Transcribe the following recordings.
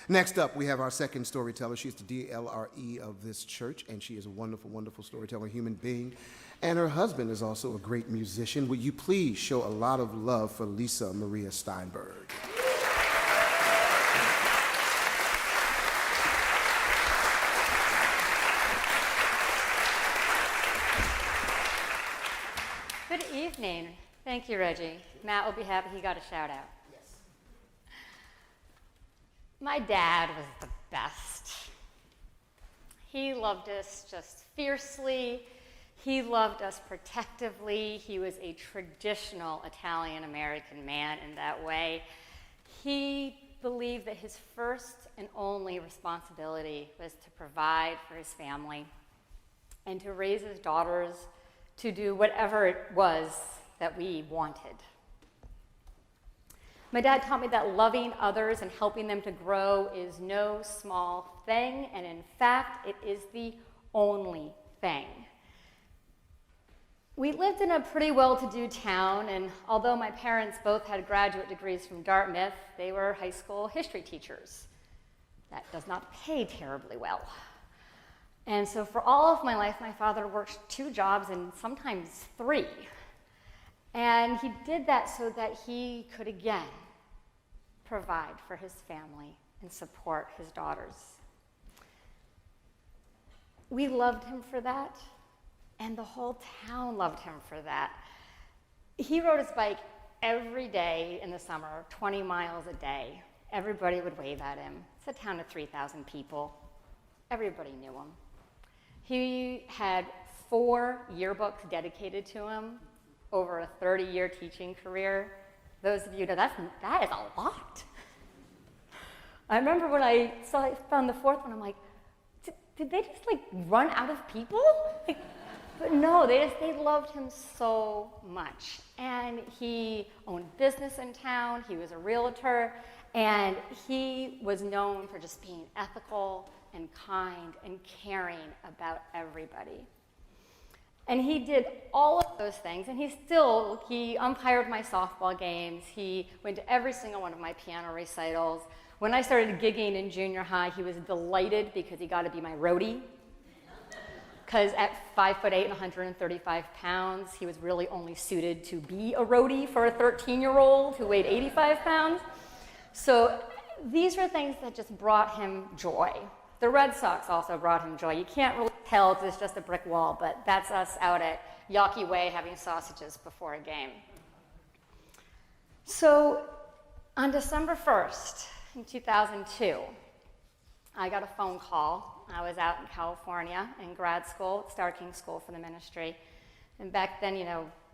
Next up, we have our second storyteller. She's the DLRE of this church, and she is a wonderful, wonderful storyteller, human being. And her husband is also a great musician. Will you please show a lot of love for Lisa Maria Steinberg? Good evening. Thank you, Reggie. Matt will be happy he got a shout out. Yes. My dad was the best. He loved us just fiercely. He loved us protectively. He was a traditional Italian-American man in that way. He believed that his first and only responsibility was to provide for his family and to raise his daughters to do whatever it was that we wanted. My dad taught me that loving others and helping them to grow is no small thing, and in fact, it is the only thing. We lived in a pretty well-to-do town, and although my parents both had graduate degrees from Dartmouth, they were high school history teachers. That does not pay terribly well. And so for all of my life, my father worked 2 jobs and sometimes 3. And he did that so that he could again provide for his family and support his daughters. We loved him for that, and the whole town loved him for that. He rode his bike every day in the summer, 20 miles a day. Everybody would wave at him. It's a town of 3,000 people. Everybody knew him. He had 4 yearbooks dedicated to him over a 30-year teaching career. Those of you know that is a lot. I remember when I found the 4th one, I'm like, did they just like run out of people? But no, they loved him so much. And he owned business in town, he was a realtor, and he was known for just being ethical and kind and caring about everybody. And he did all of those things, and he umpired my softball games, he went to every single one of my piano recitals. When I started gigging in junior high, he was delighted because he got to be my roadie. Because at 5'8" and 135 pounds, he was really only suited to be a roadie for a 13-year-old who weighed 85 pounds. So these were things that just brought him joy. The Red Sox also brought him joy. You can't really tell because it's just a brick wall, but that's us out at Yawkey Way having sausages before a game. So on December 1st, in 2002, I got a phone call. I was out in California in grad school at Star King School for the Ministry. And back then,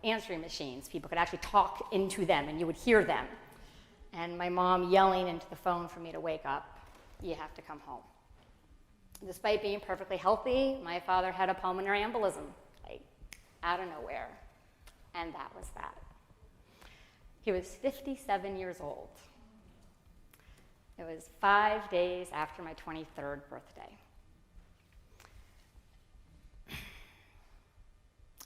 answering machines, people could actually talk into them and you would hear them. And my mom yelling into the phone for me to wake up, "You have to come home." Despite being perfectly healthy, my father had a pulmonary embolism, out of nowhere. And that was that. He was 57 years old. It was 5 days after my 23rd birthday.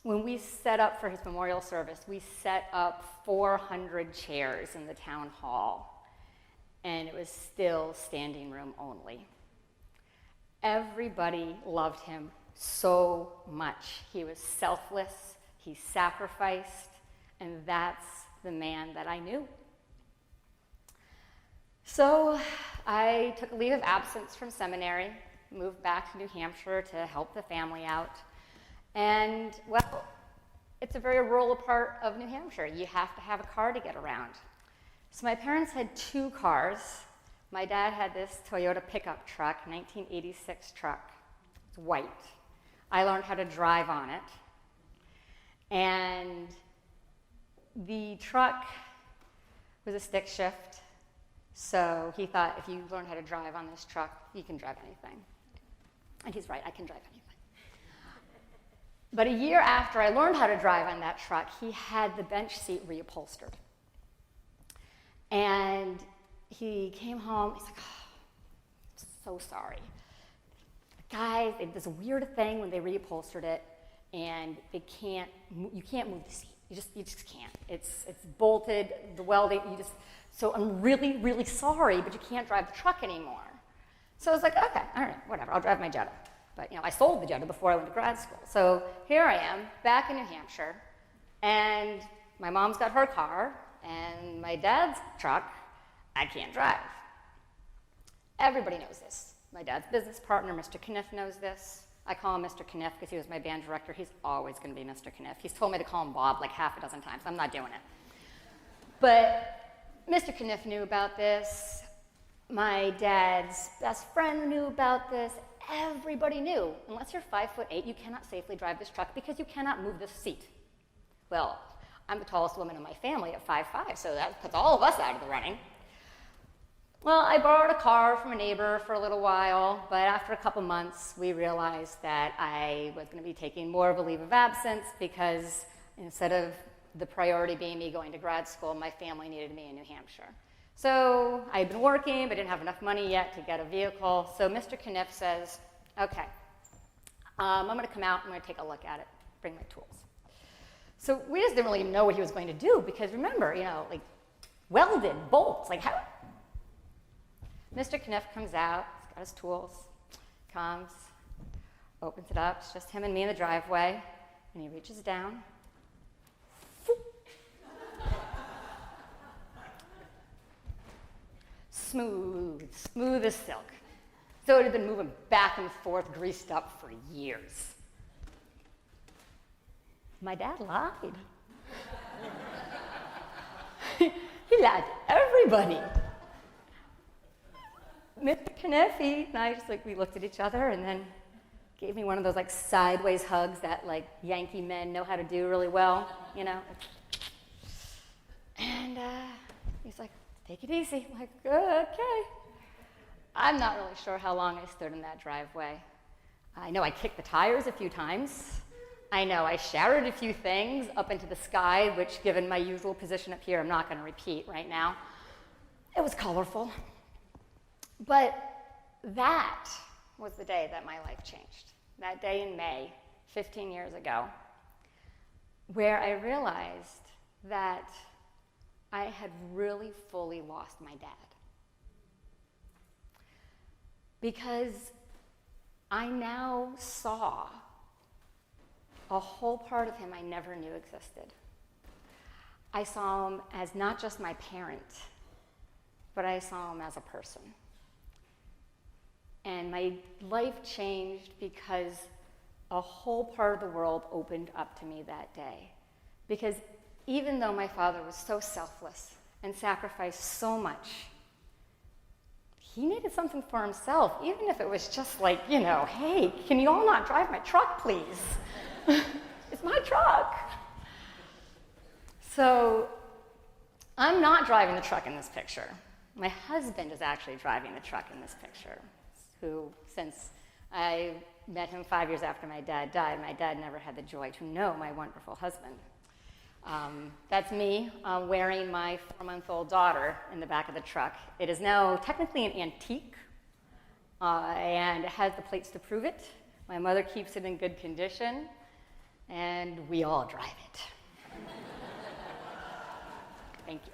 When we set up for his memorial service, we set up 400 chairs in the town hall, and it was still standing room only. Everybody loved him so much. He was selfless, he sacrificed, and that's the man that I knew. So I took a leave of absence from seminary, moved back to New Hampshire to help the family out. And, well, it's a very rural part of New Hampshire. You have to have a car to get around. So my parents had 2 cars. My dad had this Toyota pickup truck, 1986 truck. It's white. I learned how to drive on it. And the truck was a stick shift. So he thought, if you learn how to drive on this truck, you can drive anything. And he's right, I can drive anything. But a year after I learned how to drive on that truck, he had the bench seat reupholstered. And he came home, he's like, "Oh, I'm so sorry. Guys, they did this weird thing when they reupholstered it, and you can't move the seat. You just can't. It's bolted, the welding, so I'm really, really sorry, but you can't drive the truck anymore." So I was like, okay, all right, whatever, I'll drive my Jetta. But, I sold the Jetta before I went to grad school. So here I am, back in New Hampshire, and my mom's got her car, and my dad's truck, I can't drive. Everybody knows this. My dad's business partner, Mr. Kniff, knows this. I call him Mr. Kniff because he was my band director. He's always going to be Mr. Kniff. He's told me to call him Bob like half a dozen times. I'm not doing it. But Mr. Kniff knew about this. My dad's best friend knew about this. Everybody knew. Unless you're 5'8", you cannot safely drive this truck because you cannot move this seat. Well, I'm the tallest woman in my family at 5'5", so that puts all of us out of the running. Well, I borrowed a car from a neighbor for a little while, but after a couple months, we realized that I was going to be taking more of a leave of absence because instead of the priority being me going to grad school, my family needed me in New Hampshire. So I had been working, but didn't have enough money yet to get a vehicle. So Mr. Kniff says, okay, I'm going to come out, I'm going to take a look at it, bring my tools. So we just didn't really know what he was going to do because remember, like welded bolts, like how? Mr. Kniff comes out, he's got his tools, comes, opens it up, it's just him and me in the driveway, and he reaches down. Smooth as silk. So it had been moving back and forth, greased up for years. My dad lied. He lied to everybody. Mr. Kniff and I just we looked at each other and then gave me one of those sideways hugs that Yankee men know how to do really well, And he's like, take it easy. I'm like, okay. I'm not really sure how long I stood in that driveway. I know I kicked the tires a few times. I know I shouted a few things up into the sky, which given my usual position up here, I'm not going to repeat right now. It was colorful. But that was the day that my life changed. That day in May, 15 years ago, where I realized that I had really fully lost my dad. Because I now saw a whole part of him I never knew existed. I saw him as not just my parent, but I saw him as a person. And my life changed because a whole part of the world opened up to me that day. Because even though my father was so selfless and sacrificed so much, he needed something for himself, even if it was just hey, can you all not drive my truck, please? It's my truck. So I'm not driving the truck in this picture. My husband is actually driving the truck in this picture, who, since I met him 5 years after my dad died, my dad never had the joy to know my wonderful husband. That's me wearing my 4-month-old daughter in the back of the truck. It is now technically an antique, and it has the plates to prove it. My mother keeps it in good condition, and we all drive it. Thank you.